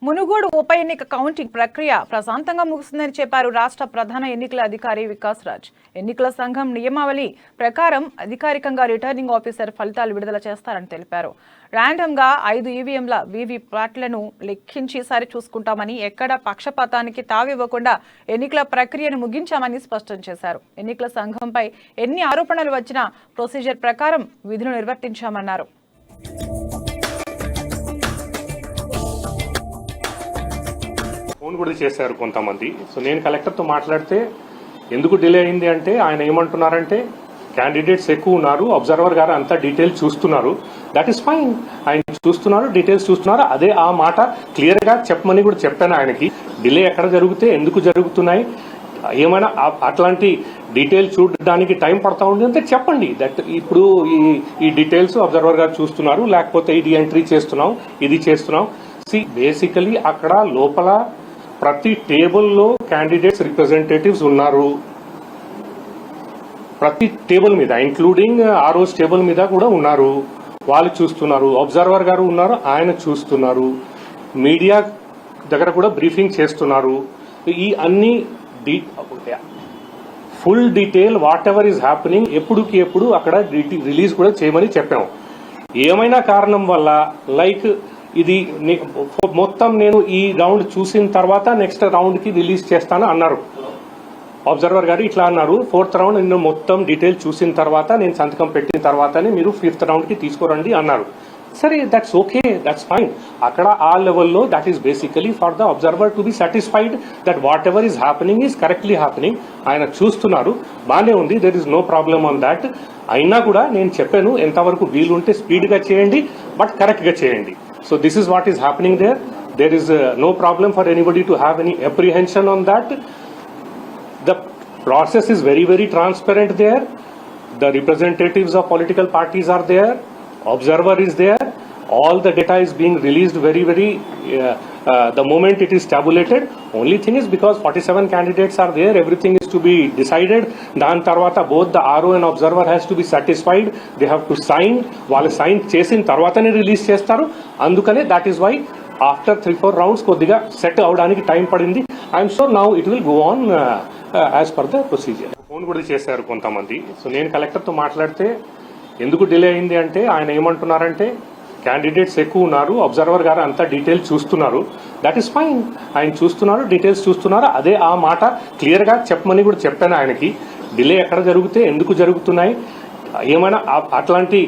మునుగోడు ఉప ఎన్నిక కౌంటింగ్ ప్రక్రియ ప్రశాంతంగా ముగిసిందని చెప్పారు రాష్ట్ర ప్రధాన ఎన్నికల అధికారి వికాస్ రాజ్. ఎన్నికల సంఘం నియమావళి ప్రకారం అధికారికంగా రిటర్నింగ్ ఆఫీసర్ ఫలితాలు విడుదల చేస్తారని తెలిపారు. ర్యాండమ్ గా 5 ఈవీఎంల వీవీప్యాట్లను లెక్కించి సరి చూసుకుంటామని, ఎక్కడ పక్షపాతానికి తావివ్వకుండా ఎన్నికల ప్రక్రియను ముగించామని స్పష్టం చేశారు. ఎన్నికల సంఘంపై ఎన్ని ఆరోపణలు వచ్చినా ప్రొసీజర్ ప్రకారం విధులు నిర్వర్తించామన్నారు. ఫోన్ కూడా చేశారు కొంతమంది. సో నేను కలెక్టర్తో మాట్లాడితే ఎందుకు డిలే అయింది అంటే ఆయన ఏమంటున్నారంటే క్యాండిడేట్స్ ఎక్కువ ఉన్నారు, అబ్జర్వర్ గారు అంతా డీటెయిల్స్ చూస్తున్నారు. దట్ ఈస్ ఫైన్, ఆయన చూస్తున్నారు, డీటెయిల్స్ చూస్తున్నారు. అదే ఆ మాట క్లియర్గా చెప్పమని కూడా చెప్పాను ఆయనకి. డిలే ఎక్కడ జరిగితే ఎందుకు జరుగుతున్నాయి, ఏమైనా అట్లాంటి డీటెయిల్స్ చూడడానికి టైం పడతా ఉంది అంటే చెప్పండి. దట్ ఇప్పుడు ఈ డీటెయిల్స్ అబ్జర్వర్ గారు చూస్తున్నారు, లేకపోతే ఇది ఎంట్రీ చేస్తున్నాం, ఇది చేస్తున్నాం. బేసికలీ అక్కడ లోపల ప్రతి టేబుల్లో క్యాండిడేట్స్ రిప్రజెంటేటివ్స్ ఉన్నారు. ప్రతి టేబుల్ మీద ఇంక్లూడింగ్ ఆ రోజు టేబుల్ మీద కూడా ఉన్నారు. వాళ్ళు చూస్తున్నారు, అబ్జర్వర్ గారు ఉన్నారు, ఆయన చూస్తున్నారు. మీడియా దగ్గర కూడా బ్రీఫింగ్ చేస్తున్నారు. ఈ అన్ని full detail whatever is happening ఎప్పుడుకి ఎప్పుడు అక్కడ రిలీజ్ కూడా చేయమని చెప్పాము. ఏమైనా కారణం వల్ల లైక్ ఇది మొత్తం నేను ఈ రౌండ్ చూసిన తర్వాత నెక్స్ట్ రౌండ్ కి రిలీజ్ చేస్తాను అన్నారు అబ్జర్వర్ గారు. ఇట్లా అన్నారు, 4th రౌండ్ నేను మొత్తం డీటెయిల్ చూసిన తర్వాత నేను సంతకం పెట్టిన తర్వాతనే మీరు 5th రౌండ్ కి తీసుకురండి అన్నారు. సరే, దట్స్ ఓకే, దట్స్ ఫైన్. అక్కడ ఆ లెవెల్లో that is basically for the observer to be satisfied that whatever is happening is correctly happening. ఆయన చూస్తున్నారు, బాగానే ఉంది, there is no problem on that. అయినా కూడా నేను చెప్పాను, ఎంతవరకు వీలుంటే స్పీడ్గా చేయండి, బట్ కరెక్ట్గా చేయండి. So this is what is happening there. There is no problem for anybody to have any apprehension on that. The process is very, very transparent there. The representatives of political parties are there. Observer is there. All the data is being released very, very the moment it is tabulated. Only thing is because 47 candidates are there, everything is to be decided. Dan tarvata both the RO and observer has to be satisfied. They have to sign. Valle sign chesin tarvatane release chestaru. Andukane that is why after 3-4 rounds kodiga set avdaniki time padindi. I am sure now it will go on as per the procedure. Phone కూడా చేశారు కొంతమంది. So నేను కలెక్టర్తో మాట్లాడితే ఎందుకు delay అయింది అంటే ఆయన ఏమంటున్నారంటే క్యాండిడేట్స్ ఎక్కువ ఉన్నారు, అబ్జర్వర్ గారు అంతా డీటెయిల్స్ చూస్తున్నారు. దట్ ఈస్ ఫైన్, ఆయన చూస్తున్నారు, డీటెయిల్స్ చూస్తున్నారు. అదే ఆ మాట క్లియర్గా చెప్పమని కూడా చెప్పాను ఆయనకి. డిలే ఎక్కడ జరిగితే ఎందుకు జరుగుతున్నాయి, ఏమైనా అట్లాంటి